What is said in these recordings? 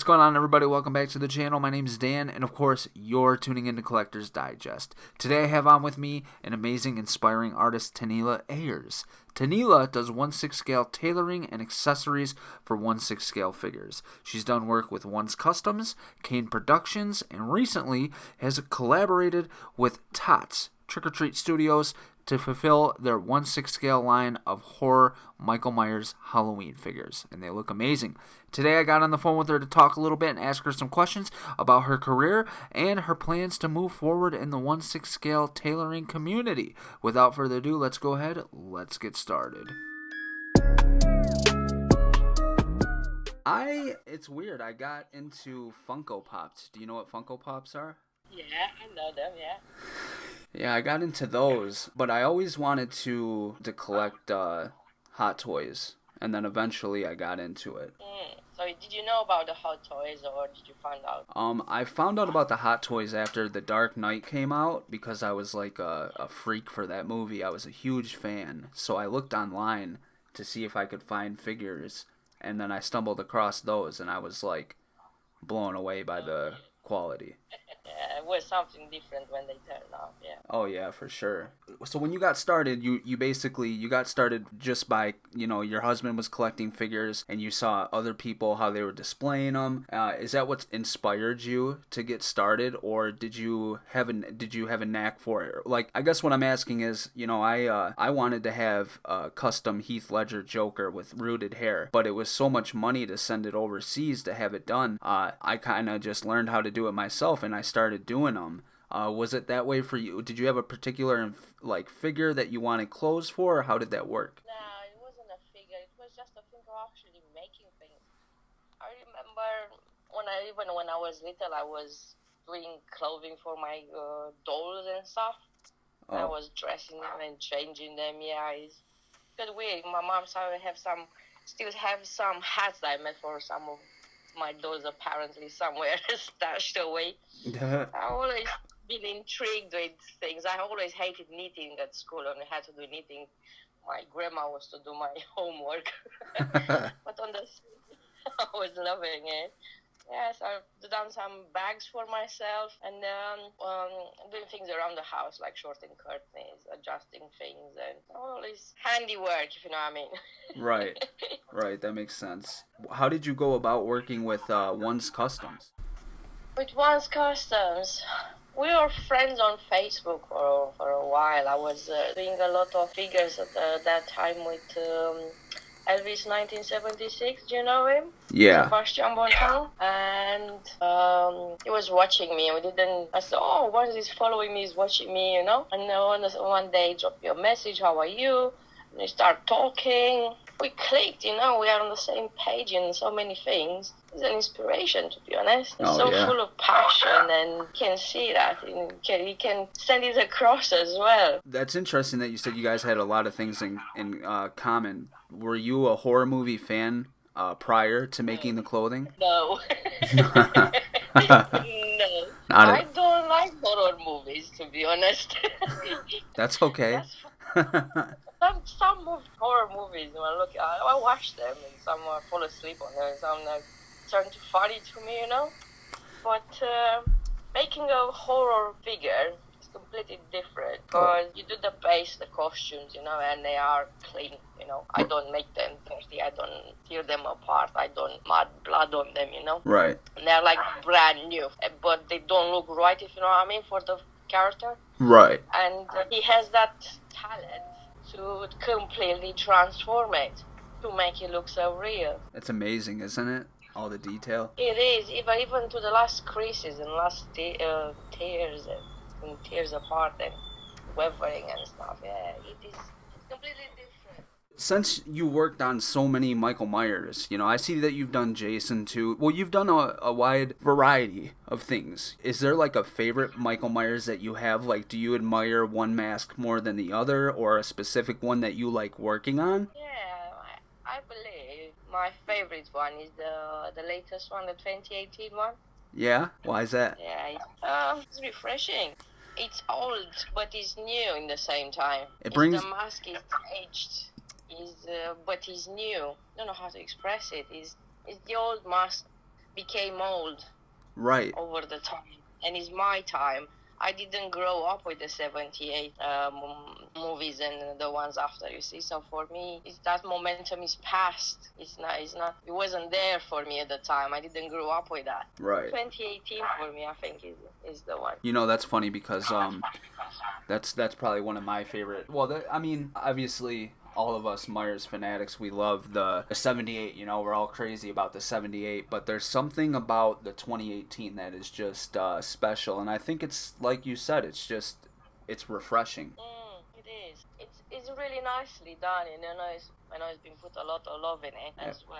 going on, everybody? Welcome back to the channel. My name is Dan, and of course, you're tuning into Collector's Digest. Today I have on with me an amazing, inspiring artist, Tinela Ayres. Tinela does 1/6 scale tailoring and accessories for 1/6 scale figures. She's done work with One's Customs, Caine Productions, and recently has collaborated with TOTS, Trick or Treat Studios, to fulfill their 1/6 scale line of horror Michael Myers Halloween figures, and they look amazing. Today I got on the phone with her to talk a little bit and ask her some questions about her career and her plans to move forward in the 1/6 scale tailoring community. Without further ado, let's go ahead, let's get started. It's weird, I got into Funko Pops. Do you know what Funko Pops are? Yeah, I know them, yeah. Yeah, I got into those, but I always wanted to collect Hot Toys, and then eventually I got into it. So did you know about the Hot Toys, or did you find out? I found out about the Hot Toys after The Dark Knight came out, because I was like a freak for that movie. I was a huge fan, so I looked online to see if I could find figures, and then I stumbled across those, and I was like blown away by the quality. Yeah, it was something different when they turned up, yeah. Oh yeah, for sure. So when you got started, you basically got started just by, your husband was collecting figures and you saw other people, how they were displaying them. Is that what inspired you to get started, or did you have a knack for it? Like, I guess what I'm asking is, I wanted to have a custom Heath Ledger Joker with rooted hair, but it was so much money to send it overseas to have it done. I kind of just learned how to do it myself, and I started doing them. Was it that way for you? Did you have a particular figure that you wanted clothes for, or how did that work? No, it wasn't a figure. It was just a thing of actually making things. I remember when I was little, I was doing clothing for my dolls and stuff. Oh. I was dressing them and changing them. Yeah, it's good weird. My mom still have some hats that I made for some of my dolls, apparently somewhere stashed away. I always been intrigued with things. I always hated knitting at school, and I had to do knitting. My grandma was to do my homework. But on the I was loving it. Yes, I've done some bags for myself, and doing things around the house, like shorting curtains, adjusting things, and all this handiwork, if you know what I mean. Right, that makes sense. How did you go about working with One's Customs? With One's Customs, we were friends on Facebook for a while. I was doing a lot of figures at that time with Elvis 1976, do you know him? Yeah. Sebastian Bonton. And he was watching me. I said, oh, one is following me, is watching me, And one day he dropped me a message, how are you? And we start talking. We clicked, we are on the same page in so many things. He's an inspiration, to be honest. He's full of passion, and you can see that. He can send it across as well. That's interesting that you said you guys had a lot of things in common. Were you a horror movie fan prior to making the clothing? No. No. I don't like horror movies, to be honest. That's okay. Some horror movies, I watch them, and some fall asleep on them, some turn too funny to me, But making a horror figure is completely different, because you do the base, the costumes, and they are clean, I don't make them dirty, I don't tear them apart, I don't mud blood on them, Right. And they're like brand new, but they don't look right, if you know what I mean, for the character. Right. And he has that talent to completely transform it, to make it look so real. It's amazing, isn't it? All the detail. It is, even to the last creases and last tears and tears apart and weathering and stuff. Yeah, it's completely different. Since you worked on so many Michael Myers, I see that you've done Jason too. Well, you've done a wide variety of things. Is there like a favorite Michael Myers that you have? Like, do you admire one mask more than the other, or a specific one that you like working on? Yeah, I believe my favorite one is the latest one, the 2018 one. Yeah? Why is that? Yeah, it's refreshing. It's old, but it's new in the same time. The mask is aged. But he's new. I don't know how to express it. It's the old mask became old Right. over the time, and it's my time. I didn't grow up with the 78 movies and the ones after, you see. So for me, that momentum is past. It's not, it wasn't there for me at the time. I didn't grow up with that. Right. 2018 for me, I think, is the one. You know, that's funny because that's probably one of my favorite. Well, I mean, obviously, all of us Myers fanatics, we love the 78. You know, we're all crazy about the 78. But there's something about the 2018 that is just special, and I think it's like you said, it's refreshing. It is. It's really nicely done, and I know it's been put a lot of love in it as well.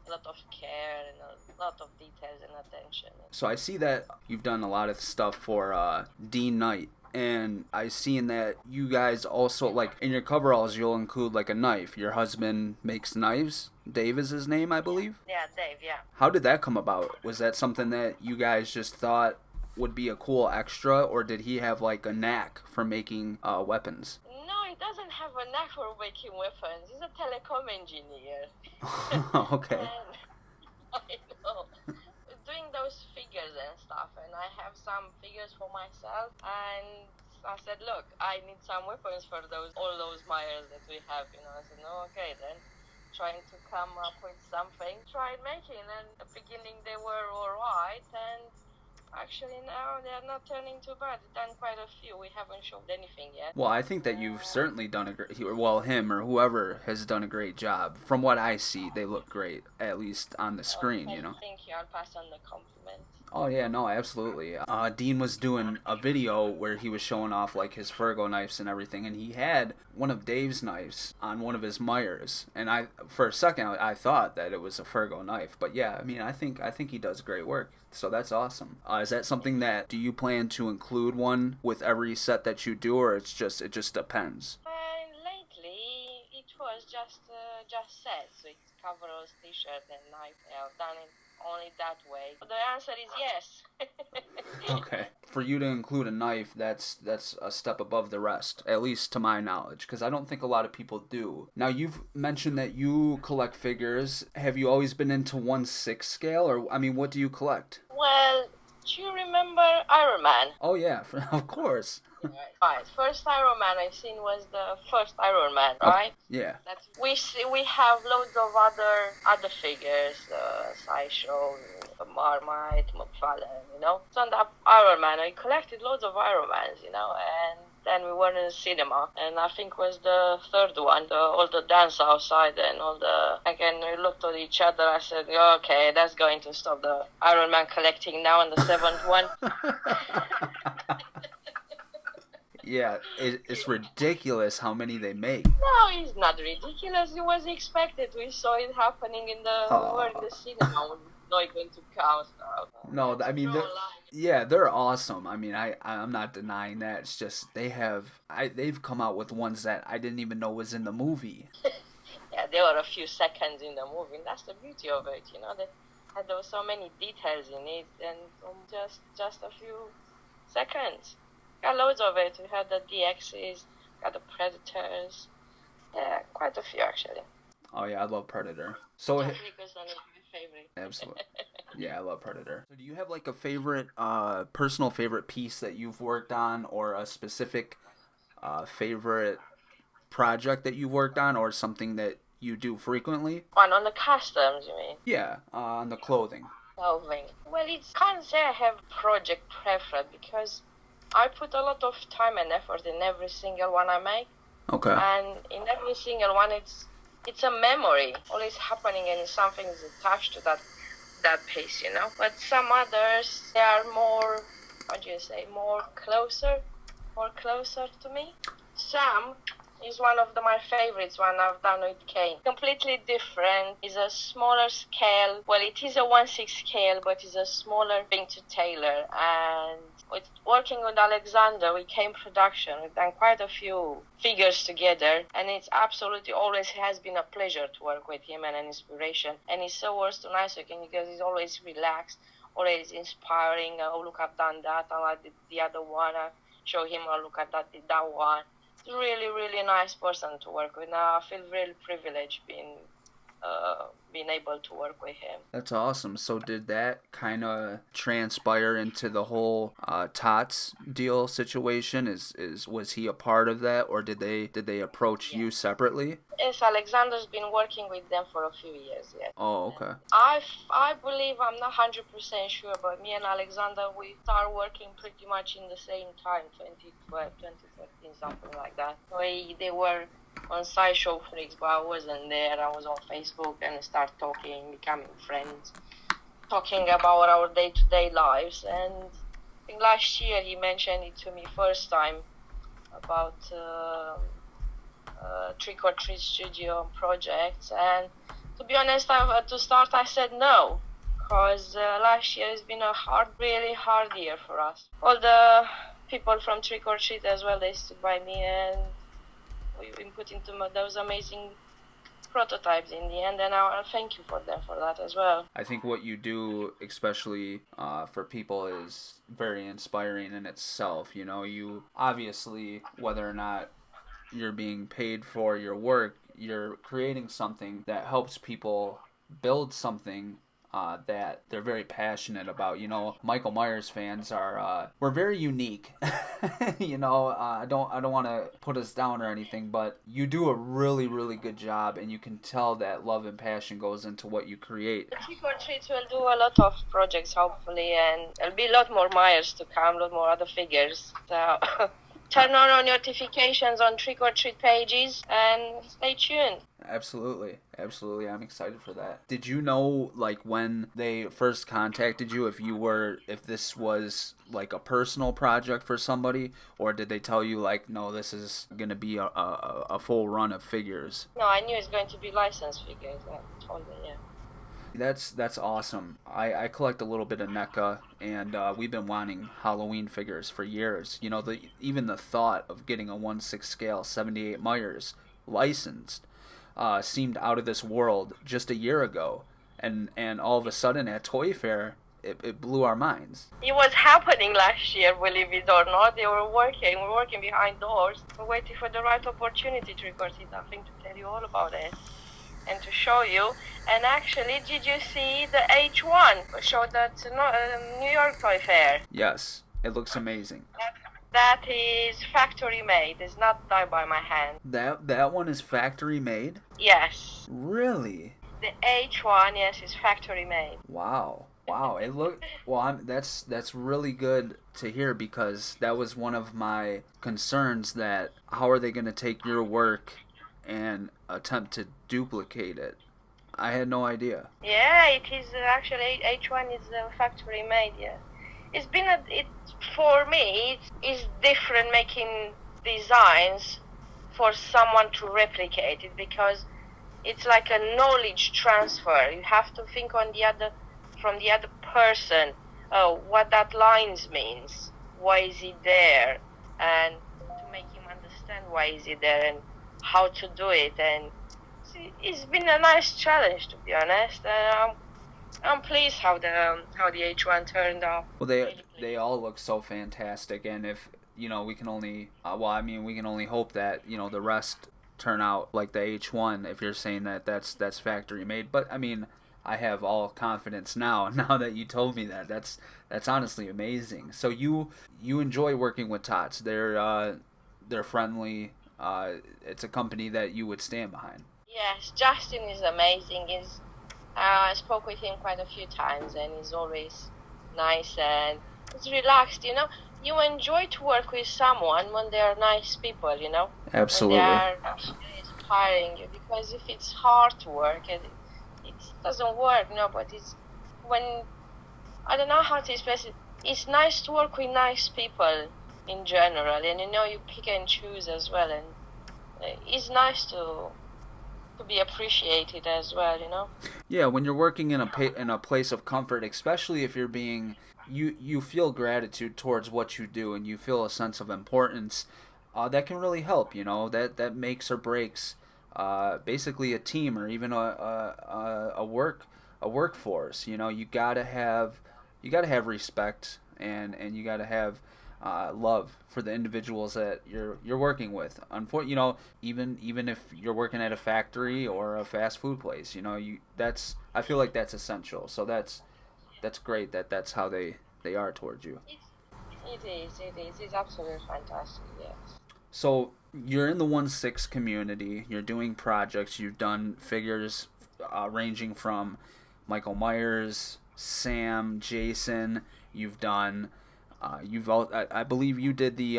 A lot of care and a lot of details and attention. So I see that you've done a lot of stuff for Dean Knight. And I seen that you guys also, like, in your coveralls, you'll include, like, a knife. Your husband makes knives. Dave is his name, I believe? Yeah, Dave, yeah. How did that come about? Was that something that you guys just thought would be a cool extra, or did he have, like, a knack for making weapons? No, he doesn't have a knack for making weapons. He's a telecom engineer. Okay. And I know. Doing those figures and stuff, and I have some figures for myself, and I said, look, I need some weapons for all those Myers that we have, you know. I said, no, okay then, trying to come up with something, tried making, and at the beginning they were alright, and actually now they're not turning too bad. We've done quite a few. We haven't showed anything yet. Well, I think that you've certainly done him or whoever has done a great job. From what I see, they look great, at least on the screen, you know. Thank you. I'll pass on the compliment. Oh yeah, no, absolutely. Dean was doing a video where he was showing off like his Fergo knives and everything, and he had one of Dave's knives on one of his Myers, and for a second I thought that it was a Fergo knife, but yeah, I mean I think he does great work, so that's awesome. Is that something that do you plan to include one with every set that you do, or it just depends? Lately it was just sets with coveralls, t-shirt, and knife. I've done it only that way. The answer is yes. Okay. For you to include a knife, that's a step above the rest, at least to my knowledge, because I don't think a lot of people do. Now, you've mentioned that you collect figures. Have you always been into 1/6 scale, or, I mean, what do you collect? Well, do you remember Iron Man? Oh, yeah, of course. Right. First Iron Man I seen was the first Iron Man, right? Yeah. We have loads of other figures, Sideshow, Marmite, McFarlane, you know. So on that Iron Man, I collected loads of Iron Mans, you know, and then we went in the cinema, and I think was the third one, all the dance outside and again, we looked at each other. I said, okay, that's going to stop the Iron Man collecting now on the seventh one. Yeah, it's ridiculous how many they make. No, it's not ridiculous. It was expected. We saw it happening we were in the cinema. Not going to count. No, I mean, they're awesome. I mean, I'm not denying that. It's just they've come out with ones that I didn't even know was in the movie. Yeah, there were a few seconds in the movie, and that's the beauty of it. You know, there were so many details in it, and just a few seconds. Got loads of it. We had the DXs, got the Predators. Yeah, quite a few actually. Oh yeah, I love Predator. So because one of my favorite. Absolutely. Yeah, I love Predator. So do you have like a favorite, personal favorite piece that you've worked on, or a specific favorite project that you've worked on, or something that you do frequently? On the customs, you mean? Yeah, on the clothing. Clothing. Well, can't say I have project preference because I put a lot of time and effort in every single one I make. Okay. And in every single one, it's a memory, always happening, and something is attached to that piece, you know. But some others, they are more, more closer to me. Sam is one of my favorites, one I've done with Caine. Completely different. It's a smaller scale. Well, it is a 1/6 scale, but it's a smaller thing to tailor. And with working with Alexander, with Caine Productions, we've done quite a few figures together, and it's absolutely always has been a pleasure to work with him and an inspiration. And he's so nice looking because he's always relaxed, always inspiring. Oh, look, I've done that. I did the other one. I show him, oh, look at that, did that one. Really, really nice person to work with. Now I feel really privileged being been able to work with him. That's awesome. So did that kind of transpire into the whole Tots deal situation? Was he a part of that, or did they approach you Yes. separately? Yes, Alexander's been working with them for a few years, yes. Oh, okay. I believe, I'm not 100% sure, but me and Alexander, we start working pretty much in the same time, 2012, 2013, something like that. They were on Sideshow Freaks, but I wasn't there. I was on Facebook and start talking, becoming friends, talking about our day-to-day lives. And I think last year he mentioned it to me first time about Trick or Treat Studio projects. And to be honest, to start, I said no, because last year has been a really hard year for us. All the people from Trick or Treat as well, they stood by me, and we've been putting those amazing prototypes in the end, and I thank you for them for that as well. I think what you do, especially for people, is very inspiring in itself. You know, you obviously, whether or not you're being paid for your work, you're creating something that helps people build something that they're very passionate about. You know, Michael Myers fans are we're very unique. You know, I don't want to put us down or anything, but you do a really really good job, and you can tell that love and passion goes into what you create. The Trick or Treats will do a lot of projects hopefully, and there'll be a lot more Myers to come, a lot more other figures. So turn on notifications on Trick or Treat pages and stay tuned. Absolutely. Absolutely. I'm excited for that. Did you know, like, when they first contacted you, if this was like a personal project for somebody, or did they tell you, like, no, this is going to be a full run of figures? No, I knew it's going to be licensed figures. I told me, yeah. That's awesome. I collect a little bit of NECA, and we've been wanting Halloween figures for years. You know, even the thought of getting a 1/6 scale 78 Myers licensed seemed out of this world just a year ago, and all of a sudden at Toy Fair, it blew our minds. It was happening last year, believe it or not. We were working behind doors. We're waiting for the right opportunity to record it. I think to tell you all about it and to show you. And actually, did you see the H1 showed at New York Toy Fair? Yes, it looks amazing. That is factory made. It's not done by my hand. That one is factory made? Yes. Really? The H1, yes, is factory made. Wow. Wow, that's really good to hear, because that was one of my concerns, that how are they going to take your work and attempt to duplicate it? I had no idea. Yeah, it is actually H1 is factory made. Yeah, it's been for me. It's different making designs for someone to replicate it, because it's like a knowledge transfer. You have to think from the other person, what that lines means, why is it there, and to make him understand why is it there and how to do it. And it's been a nice challenge, to be honest. I'm pleased how the H1 turned out. Well, they all look so fantastic, and if we can only we can only hope that the rest turn out like the H1. If you're saying that that's factory made, but I mean, I have all confidence now. Now that you told me that, that's honestly amazing. So you enjoy working with Tots. They're friendly. It's a company that you would stand behind. Yes, Justin is amazing. I spoke with him quite a few times, and he's always nice and he's relaxed. You enjoy to work with someone when they are nice people. Absolutely. When they are inspiring you. Because if it's hard to work, it doesn't work. But it's when I don't know how to express it. It's nice to work with nice people in general, and you pick and choose as well, and it's nice to be appreciated as well. Yeah, when you're working in a place of comfort, especially if you're being you feel gratitude towards what you do, and you feel a sense of importance. That can really help. That makes or breaks basically a team, or even a workforce. You gotta have respect, and you gotta have love for the individuals that you're working with. Even if you're working at a factory or a fast food place, I feel like that's essential. So that's great that that's how they are towards you. It is absolutely fantastic, yes. So you're in the 1/6 community. You're doing projects. You've done figures ranging from Michael Myers, Sam, Jason. You've done. I believe you did the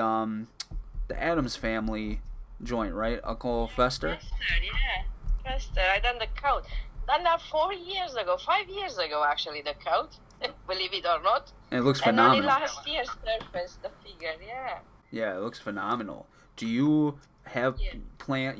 Addams Family joint, right? Uncle Fester. Fester, yeah. Fester, I done the coat. Done that 4 years ago, 5 years ago actually, the coat. Believe it or not. And it looks And only phenomenal. last year surfaced the figure, yeah. Yeah, it looks phenomenal. Do you have plan?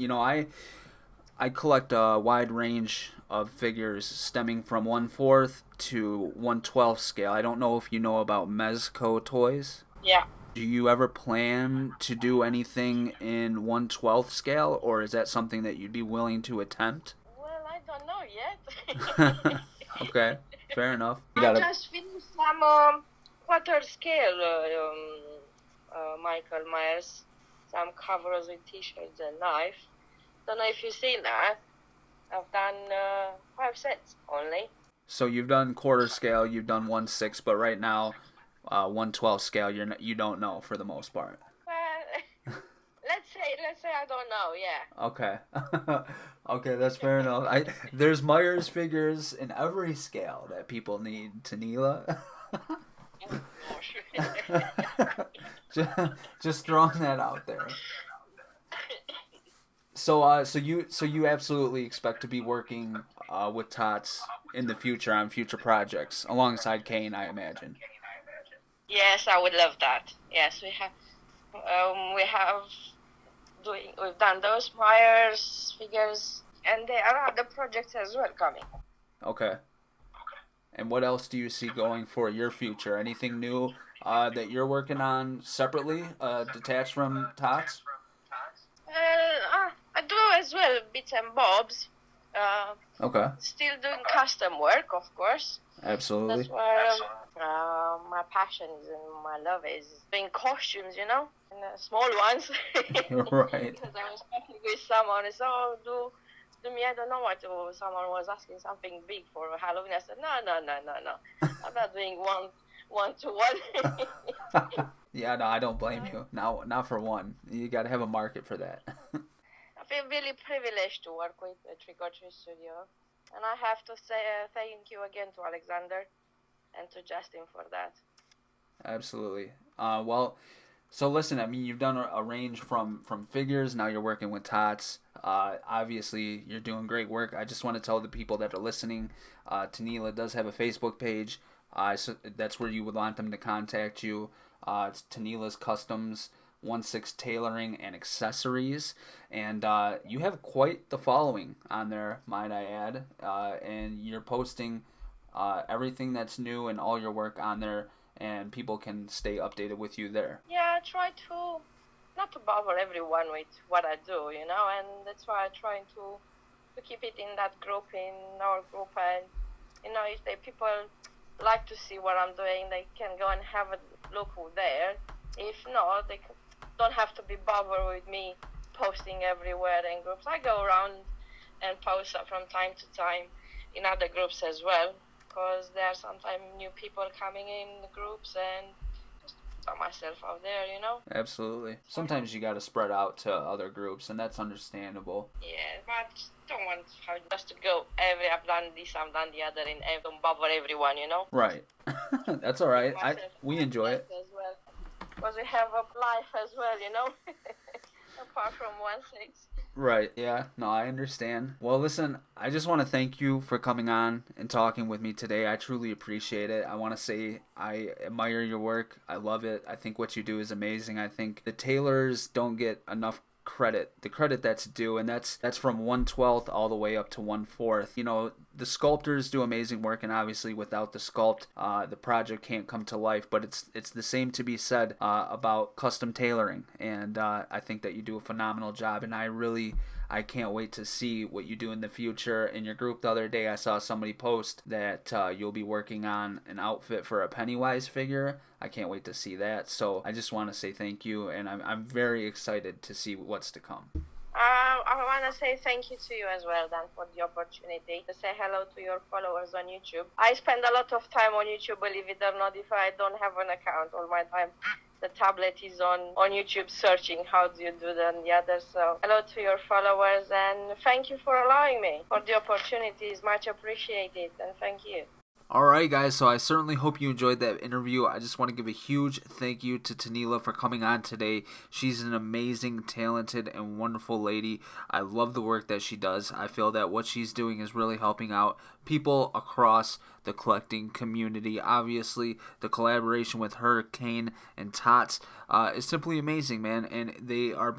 I collect a wide range of figures stemming from 1/4 to 1/12 scale. I don't know if you know about Mezco toys. Yeah. Do you ever plan to do anything in 1/12 scale, or is that something that you'd be willing to attempt? Well, I don't know yet. Okay, fair enough. I just finished some quarter scale Michael Myers, some covers with t-shirts and knife. Don't know if you've seen that. I've done 5 sets only. So you've done quarter scale, you've done 1/6, but right now 1/12 scale you don't know for the most part. Well, let's say I don't know. Yeah. Okay. Okay, that's fair enough. There's Myers figures in every scale that people need, Tinela. just throwing that out there. So you absolutely expect to be working with Tots in the future on future projects alongside Caine, I imagine. Yes, I would love that. Yes, we've done those Myers figures, and there are other projects as well coming. Okay. And what else do you see going for your future? Anything new that you're working on separately, detached from Tots? I do as well, bits and bobs. Okay. Still doing custom work, of course. Absolutely. That's where my passion is and my love is doing costumes, and small ones. Right. Because I was talking with someone and said, do me, I don't know what to do. Someone was asking something big for Halloween. I said, no. I'm not doing one to one. Yeah, no, I don't blame you. No, not for one. You got to have a market for that. I feel really privileged to work with the Trick or Treat Studio. And I have to say thank you again to Alexander and to Justin for that. Absolutely. Well, so listen, I mean, you've done a range from figures. Now you're working with Tots. Obviously, you're doing great work. I just want to tell the people that are listening, Tinela does have a Facebook page. So that's where you would want them to contact you. It's Tinela's Customs 1/6 Tailoring and Accessories, and you have quite the following on there, might I add. And you're posting everything that's new and all your work on there, and people can stay updated with you there. Yeah, I try to not to bother everyone with what I do, and that's why I try to keep it in that group, in our group, and if people like to see what I'm doing, they can go and have a look there. If not, they don't have to be bothered with me posting everywhere in groups. I go around and post from time to time in other groups as well, because there are sometimes new people coming in the groups, and just put myself out there, Absolutely. Sometimes you got to spread out to other groups, and that's understandable. Yeah, but don't want just to go I've done this, I've done the other, and don't bother everyone, Right. That's all right. We enjoy it. As well. Because we have a life as well, apart from 1/6. Right, yeah. No, I understand. Well, listen, I just want to thank you for coming on and talking with me today. I truly appreciate it. I want to say I admire your work. I love it. I think what you do is amazing. I think the tailors don't get enough credit, the credit that's due, and that's from 1/12 all the way up to 1/4. the sculptors do amazing work, and obviously without the sculpt, the project can't come to life. But it's the same to be said about custom tailoring, and I think that you do a phenomenal job, and I can't wait to see what you do in the future. In your group the other day, I saw somebody post that you'll be working on an outfit for a Pennywise figure. I can't wait to see that. So I just want to say thank you, and I'm very excited to see what's to come. I want to say thank you to you as well, Dan, for the opportunity to say hello to your followers on YouTube. I spend a lot of time on YouTube, believe it or not. If I don't have an account, all my time the tablet is on YouTube searching how do you do that and the others. So hello to your followers, and thank you for allowing me for the opportunity. Is much appreciated, and thank you. Alright guys, so I certainly hope you enjoyed that interview. I just want to give a huge thank you to Tinela for coming on today. She's an amazing, talented, and wonderful lady. I love the work that she does. I feel that what she's doing is really helping out people across the collecting community. Obviously, the collaboration with her, Caine, and Tots is simply amazing, man. And they are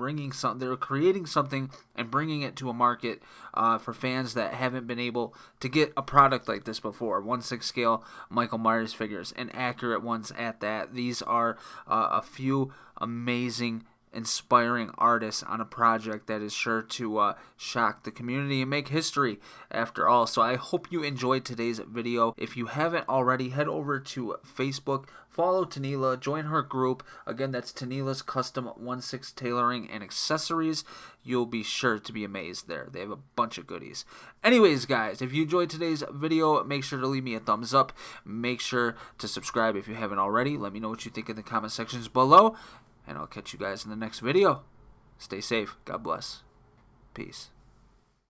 they're creating something and bringing it to a market for fans that haven't been able to get a product like this before. 1/6 scale Michael Myers figures, and accurate ones at that. These are a few amazing, inspiring artists on a project that is sure to shock the community and make history after all. So I hope you enjoyed today's video. If you haven't already, head over to Facebook, follow Tinela, join her group. Again, that's Tinela's Custom 1/6 Tailoring and Accessories. You'll be sure to be amazed there. They have a bunch of goodies. Anyways, guys, if you enjoyed today's video, make sure to leave me a thumbs up. Make sure to subscribe if you haven't already. Let me know what you think in the comment sections below. And I'll catch you guys in the next video. Stay safe. God bless. Peace.